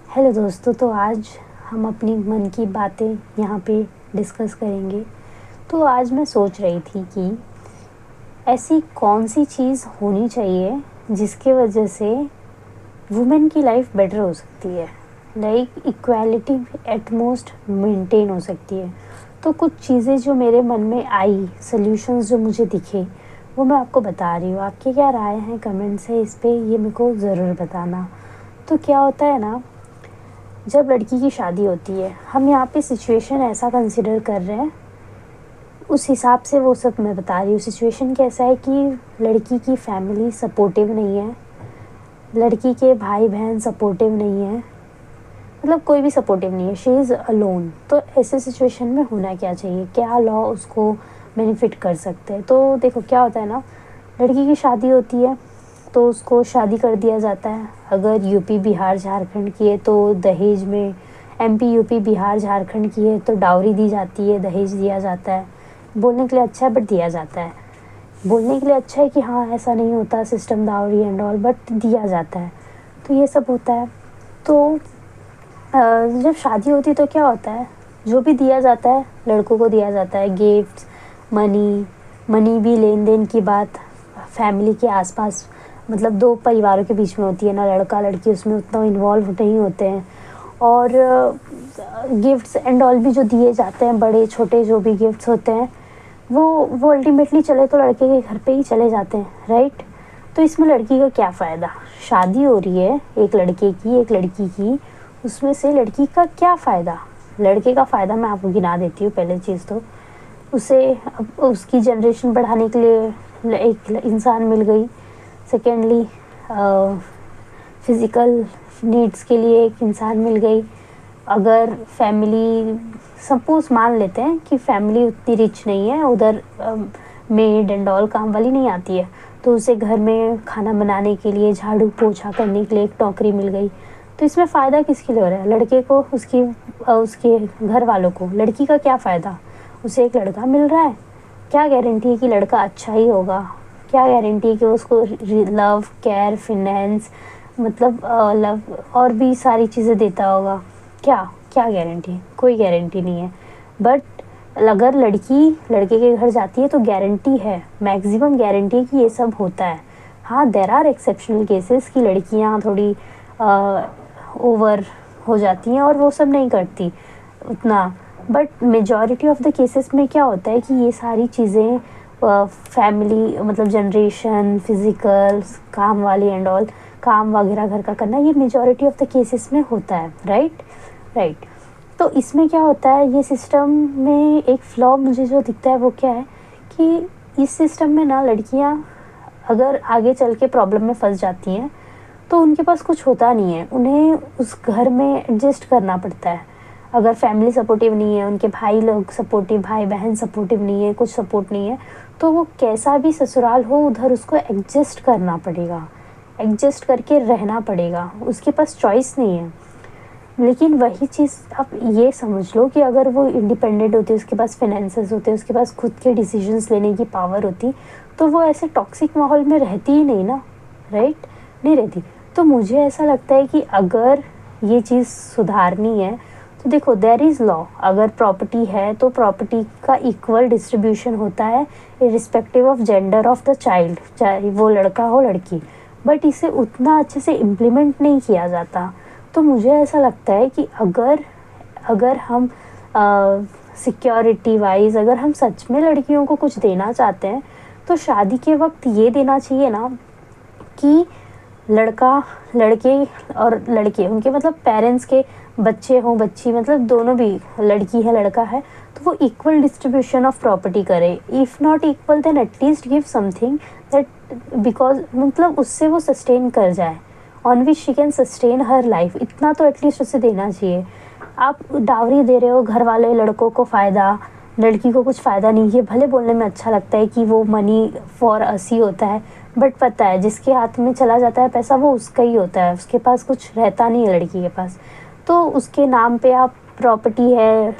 Hello दोस्तों, तो आज हम अपनी मन की बातें यहाँ पे डिस्कस करेंगे। तो आज मैं सोच रही थी कि ऐसी कौन सी चीज़ होनी चाहिए जिसके वजह से वुमेन की लाइफ बेटर हो सकती है, like equality at most maintain हो सकती है। तो कुछ चीज़ें जो मेरे मन में आई, सॉल्यूशंस जो मुझे दिखे, वो मैं आपको बता रही हूँ। आपकी क्या राय है कमेंट्स है इस पे, ये मेरे को ज़रूर बताना। तो क्या होता है ना, जब लड़की की शादी होती है, हम यहाँ पे सिचुएशन ऐसा कंसिडर कर रहे हैं, उस हिसाब से वो सब मैं बता रही हूँ। सिचुएशन कैसा है कि लड़की की फैमिली सपोर्टिव नहीं है, लड़की के भाई बहन सपोर्टिव नहीं है, मतलब कोई भी सपोर्टिव नहीं है, शी इज़ अलोन। तो ऐसे सिचुएशन में होना क्या चाहिए, क्या लॉ उसको बेनिफिट कर सकते हैं। तो देखो क्या होता है ना, लड़की की शादी होती है तो उसको शादी कर दिया जाता है। अगर यूपी बिहार झारखंड की है तो दहेज में, एमपी यूपी बिहार झारखंड की है तो डाउरी दी जाती है, दहेज दिया जाता है। बोलने के लिए अच्छा है बट दिया जाता है। बोलने के लिए अच्छा है कि हाँ ऐसा नहीं होता system dowry and all, but दिया जाता है। तो ये सब होता है। तो जब शादी होती है तो क्या होता है, जो भी दिया जाता है लड़कों को दिया जाता है, गिफ्ट्स, मनी भी लेन देन की बात फैमिली के आसपास, मतलब दो परिवारों के बीच में होती है ना, लड़का लड़की उसमें उतना इन्वॉल्व नहीं होते हैं। और गिफ्ट्स एंड ऑल भी जो दिए जाते हैं, बड़े छोटे जो भी गिफ्ट्स होते हैं, वो अल्टीमेटली चले तो लड़के के घर पे ही चले जाते हैं, राइट। तो इसमें लड़की का क्या फ़ायदा, शादी हो रही है एक लड़के की एक लड़की की, उसमें से लड़की का क्या फ़ायदा। लड़के का फ़ायदा मैं आपको गिना देती हूँ। पहले चीज़ तो उसे उसकी जनरेशन बढ़ाने के लिए एक इंसान मिल गई। सेकेंडली फिज़िकल नीड्स के लिए एक इंसान मिल गई। अगर फैमिली, सपोज मान लेते हैं कि फैमिली उतनी रिच नहीं है, उधर मेड एंड ऑल काम वाली नहीं आती है, तो उसे घर में खाना बनाने के लिए, झाड़ू पोछा करने के लिए एक नौकरी मिल गई। तो इसमें फ़ायदा किसके लिए हो रहा है, लड़के को, उसके घर वालों को। लड़की का क्या फ़ायदा, उसे एक लड़का मिल रहा है, क्या गारंटी है कि लड़का अच्छा ही होगा, क्या गारंटी है कि उसको लव केयर फिनेंस, मतलब लव और भी सारी चीज़ें देता होगा, क्या क्या गारंटी है, कोई गारंटी नहीं है। बट अगर लड़की लड़के के घर जाती है तो गारंटी है, मैक्सिमम गारंटी है कि ये सब होता है। हाँ, देयर आर एक्सेप्शनल केसेस कि लड़कियाँ थोड़ी ओवर हो जाती हैं और वो सब नहीं करती उतना, but majority of the cases में क्या होता है कि ये सारी चीज़ें फैमिली, मतलब जनरेशन, फिज़िकल काम वाली एंड ऑल, काम वगैरह घर का करना, ये मेजॉरिटी ऑफ द केसेस में होता है, राइट। तो इसमें क्या होता है, ये सिस्टम में एक फ्लॉ मुझे जो दिखता है वो क्या है कि इस सिस्टम में ना लड़कियां अगर आगे चल के प्रॉब्लम में फंस जाती हैं तो उनके पास कुछ होता नहीं है, उन्हें उस घर में एडजस्ट करना पड़ता है। अगर फैमिली सपोर्टिव नहीं है, उनके भाई लोग सपोर्टिव, भाई बहन सपोर्टिव नहीं है, कुछ सपोर्ट नहीं है, तो वो कैसा भी ससुराल हो उधर उसको एडजस्ट करना पड़ेगा, एडजस्ट करके रहना पड़ेगा, उसके पास चॉइस नहीं है। लेकिन वही चीज़ आप ये समझ लो कि अगर वो इंडिपेंडेंट होती, उसके पास फाइनेंसेस होते, उसके पास खुद के डिसीजंस लेने की पावर होती, तो वो ऐसे टॉक्सिक माहौल में रहती ही नहीं ना, राइट, नहीं रहती। तो मुझे ऐसा लगता है कि अगर ये चीज़ सुधारनी है तो देखो, देयर इज़ लॉ, अगर प्रॉपर्टी है तो प्रॉपर्टी का इक्वल डिस्ट्रीब्यूशन होता है irrespective of gender of the child, चाहे वो लड़का हो लड़की, बट इसे उतना अच्छे से इम्प्लीमेंट नहीं किया जाता। तो मुझे ऐसा लगता है कि अगर हम सिक्योरिटी वाइज, अगर हम सच में लड़कियों को कुछ देना चाहते हैं तो शादी के वक्त ये देना चाहिए ना कि लड़का, लड़के और लड़के, उनके मतलब पेरेंट्स के बच्चे हों, बच्ची, मतलब दोनों भी, लड़की है लड़का है, तो वो इक्वल डिस्ट्रीब्यूशन ऑफ प्रॉपर्टी करे। If not equal then at least give something that, because मतलब उससे वो सस्टेन कर जाए, on which she can sustain her life, इतना तो एटलीस्ट उसे देना चाहिए। आप डावरी दे रहे हो, घर वाले लड़कों को फ़ायदा, लड़की को कुछ फ़ायदा नहीं। ये भले बोलने में अच्छा लगता है कि वो मनी फॉर अस ही होता है, बट पता है जिसके हाथ में चला जाता है पैसा वो उसका ही होता है, उसके पास कुछ रहता नहीं है लड़की के पास। तो उसके नाम पे आप प्रॉपर्टी है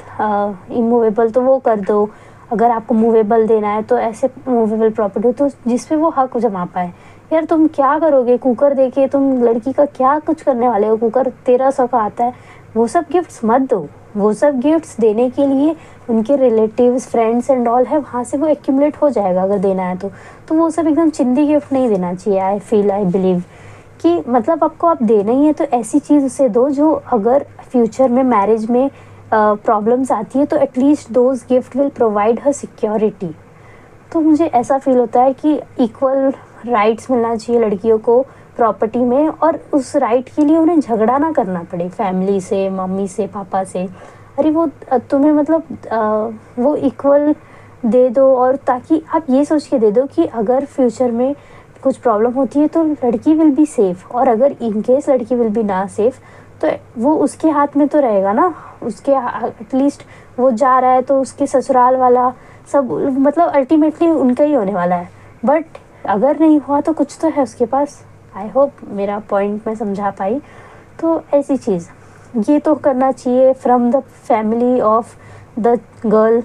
इमूवेबल तो वो कर दो, अगर आपको मूवेबल देना है तो ऐसे मूवेबल प्रॉपर्टी तो जिस पे वो हक जमा पाए। यार तुम क्या करोगे, कुकर देके तुम लड़की का क्या कुछ करने वाले हो, कुकर 1300 का आता है, वो सब गिफ्ट्स मत दो। वो सब गिफ्ट्स देने के लिए उनके रिलेटिव्स फ्रेंड्स एंड ऑल है, वहाँ से वो एक्यूमुलेट हो जाएगा अगर देना है तो वो सब एकदम चिंदी गिफ्ट नहीं देना चाहिए। आई फील आई बिलीव कि मतलब आपको आप देना ही है तो ऐसी चीज़ उसे दो जो अगर फ्यूचर में मैरिज में प्रॉब्लम्स आती है तो at least those gift will provide her security. तो मुझे ऐसा फील होता है कि इक्वल राइट्स मिलना चाहिए लड़कियों को प्रॉपर्टी में, और उस राइट के लिए उन्हें झगड़ा ना करना पड़े फैमिली से, मम्मी से, पापा से। अरे वो तुम्हें मतलब वो इक्वल दे दो, और ताकि आप ये सोच के दे दो कि अगर फ्यूचर में कुछ प्रॉब्लम होती है तो लड़की विल बी सेफ़, और अगर इन केस लड़की विल बी ना सेफ़ तो वो उसके हाथ में तो रहेगा ना, उसके एटलीस्ट वो जा रहा है तो उसके ससुराल वाला सब मतलब अल्टीमेटली उनका ही होने वाला है। बट अगर नहीं हुआ तो कुछ तो है उसके पास। आई होप मेरा पॉइंट मैं समझा पाई। तो ऐसी चीज़ ये तो करना चाहिए from the family of the girl.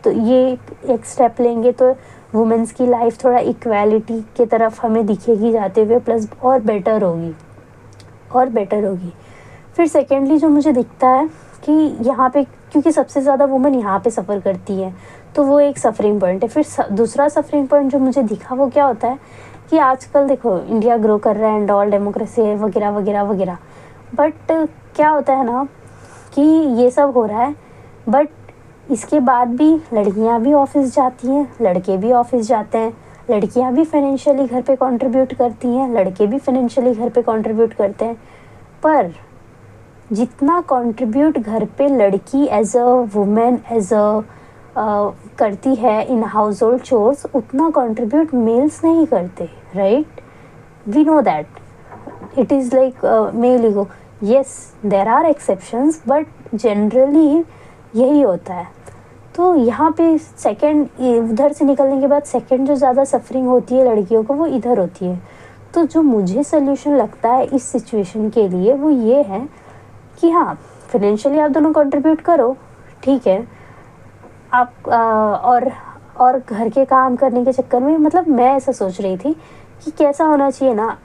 तो ये एक स्टेप लेंगे तो वुमेंस की लाइफ थोड़ा इक्वालिटी की तरफ हमें दिखेगी जाते हुए, प्लस और बेटर होगी, और बेटर होगी। फिर सेकेंडली जो मुझे दिखता है कि यहाँ पे क्योंकि सबसे ज़्यादा वुमेन यहाँ पे सफ़र करती है तो वो एक सफरिंग पॉइंट है। फिर दूसरा सफरिंग पॉइंट जो मुझे दिखा वो क्या होता है कि आजकल देखो इंडिया ग्रो कर रहा है एंड ऑल, डेमोक्रेसी है वगैरह वगैरह वगैरह, बट क्या होता है ना कि ये सब हो रहा है बट इसके बाद भी लड़कियां भी ऑफिस जाती हैं, लड़के भी ऑफिस जाते हैं, लड़कियां भी फाइनेंशियली घर पे कंट्रीब्यूट करती हैं, लड़के भी फाइनेंशियली घर पे कंट्रीब्यूट करते हैं। पर जितना कंट्रीब्यूट घर पे लड़की as a women as a करती है इन हाउस होल्ड चोर्स, उतना कंट्रीब्यूट मेल्स नहीं करते, right? We know that it is like male ego. Yes there are exceptions but generally यही होता है। तो यहाँ पे सेकंड उधर से निकलने के बाद सेकंड जो ज़्यादा सफरिंग होती है लड़कियों को वो इधर होती है। तो जो मुझे सोल्यूशन लगता है इस सिचुएशन के लिए वो ये है कि हाँ फाइनेंशियली आप दोनों कंट्रीब्यूट करो, ठीक है, आप और घर के काम करने के चक्कर में मतलब मैं ऐसा सोच रही थी कि कैसा होना चाहिए ना,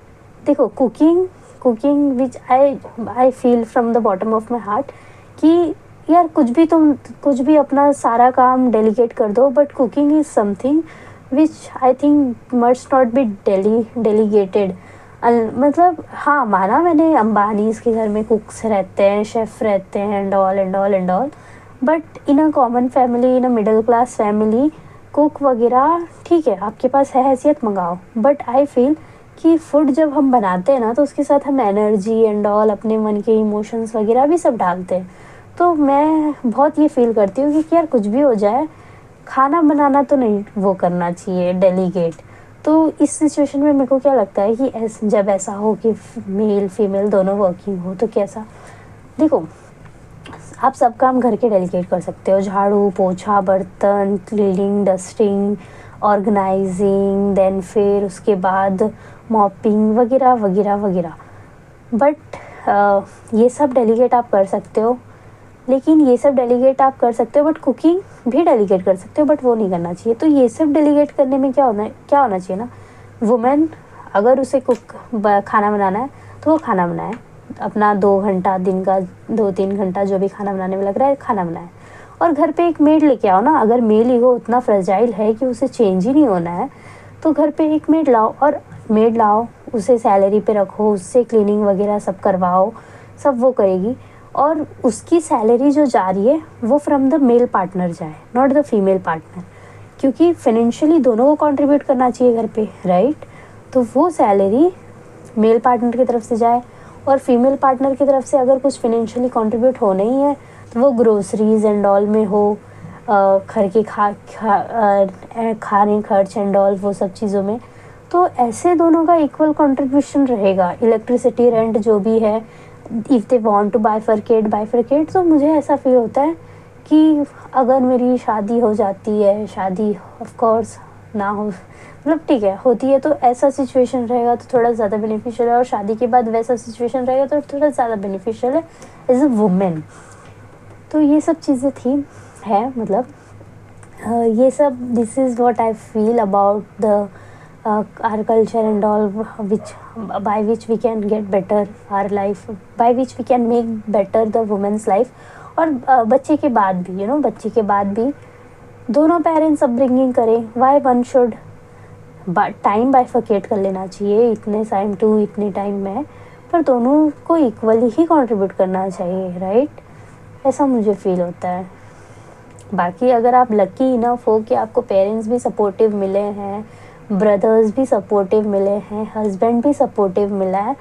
देखो cooking which I feel from the bottom of my heart कि यार कुछ भी अपना सारा काम डेलीगेट कर दो, but cooking is something which I think must not be delegated. मतलब हाँ माना मैंने अंबानीज़ के घर में कुक्स रहते हैं, शेफ़ रहते हैं and all and all and all, but in a common family, in a middle class family cook वगैरह ठीक है आपके पास है हैसियत मंगाओ। बट आई फील कि फूड जब हम बनाते हैं ना तो उसके साथ हम एनर्जी एंड ऑल अपने मन के इमोशंस वगैरह भी सब डालते हैं। तो मैं बहुत ये फील करती हूँ कि यार कुछ भी हो जाए खाना बनाना तो नहीं वो करना चाहिए डेलीगेट। तो इस सिचुएशन में मेरे को क्या लगता है कि जब ऐसा हो कि मेल फीमेल दोनों वर्किंग हो तो कैसा, देखो आप सब काम घर के डेलीगेट कर सकते हो, झाड़ू पोछा बर्तन क्लीनिंग डस्टिंग ऑर्गेनाइजिंग, देन फिर उसके बाद मॉपिंग वगैरह वगैरह वगैरह। बट ये सब डेलीगेट आप कर सकते हो, लेकिन ये सब डेलीगेट आप कर सकते हो बट कुकिंग भी डेलीगेट कर सकते हो, बट वो नहीं करना चाहिए। तो ये सब डेलीगेट करने में क्या होना चाहिए ना, वुमेन अगर उसे खाना बनाना है तो वो खाना बनाए, अपना 2 घंटा दिन का 2-3 घंटा जो भी खाना बनाने में लग रहा है खाना बनाए, और घर पे एक मेड लेके आओ ना। अगर मेल ईगो उतना फ्रेजाइल है कि उसे चेंज ही नहीं होना है तो घर पे एक मेड लाओ, और मेड लाओ उसे सैलरी पे रखो, उससे क्लीनिंग वगैरह सब करवाओ, सब वो करेगी, और उसकी सैलरी जो जा रही है वो फ्रॉम द मेल पार्टनर जाए, नॉट द फीमेल पार्टनर, क्योंकि फाइनेंशियली दोनों को कंट्रीब्यूट करना चाहिए घर पे, राइट? तो वो सैलरी मेल पार्टनर की तरफ से जाए, और फीमेल पार्टनर की तरफ से अगर कुछ फाइनेंशियली कंट्रीब्यूट हो नहीं है तो वो ग्रोसरीज एंड ऑल में हो, घर के खाने खर्च एंड ऑल वो सब चीज़ों में। तो ऐसे दोनों का इक्वल कंट्रीब्यूशन रहेगा। इलेक्ट्रिसिटी रेंट जो भी है, if they want to bifurcate. तो मुझे ऐसा फील होता है कि अगर मेरी शादी हो जाती है, शादी ऑफ कोर्स ना हो मतलब ठीक है होती है, तो ऐसा सिचुएशन रहेगा तो थोड़ा ज़्यादा बेनिफिशियल है, और शादी के बाद वैसा सिचुएशन रहेगा तो थोड़ा ज़्यादा बेनिफिशियल है एज अ वुमेन। तो ये सब चीज़ें थी है मतलब ये सब this is what I feel about the our culture and all, which by which we can get better our life, by which we can make better the woman's life. और बच्चे के बाद भी बच्चे के बाद भी दोनों पेरेंट्स अपब्रिंगिंग करें, why one should time bifurcate कर लेना चाहिए, इतने टाइम टू इतने टाइम में, पर दोनों को इक्वली ही कंट्रीब्यूट करना चाहिए, राइट? ऐसा मुझे फील होता है। बाकी अगर आप लकी इनफ हो कि आपको पेरेंट्स भी सपोर्टिव मिले हैं, ब्रदर्स भी सपोर्टिव मिले हैं, हस्बैंड भी सपोर्टिव मिला है,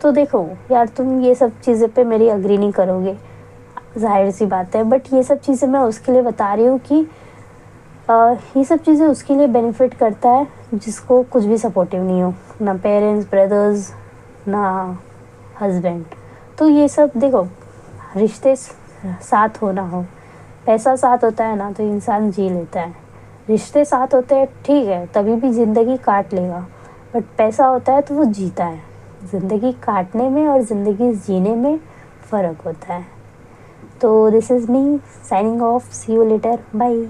तो देखो यार, तुम ये सब चीज़ें पे मेरी अग्री नहीं करोगे, जाहिर सी बात है। बट ये सब चीज़ें मैं उसके लिए बता रही हूँ कि ये सब चीज़ें उसके लिए बेनिफिट करता है जिसको कुछ भी सपोर्टिव नहीं हो, ना पेरेंट्स, ब्रदर्स, ना हस्बैंड। तो ये सब देखो, रिश्ते साथ हो ना हो, पैसा साथ होता है ना तो इंसान जी लेता है, रिश्ते साथ होते हैं ठीक है, तभी भी ज़िंदगी काट लेगा, बट पैसा होता है तो वो जीता है। ज़िंदगी काटने में और ज़िंदगी जीने में फ़र्क होता है। तो this is me signing off, see you later, bye.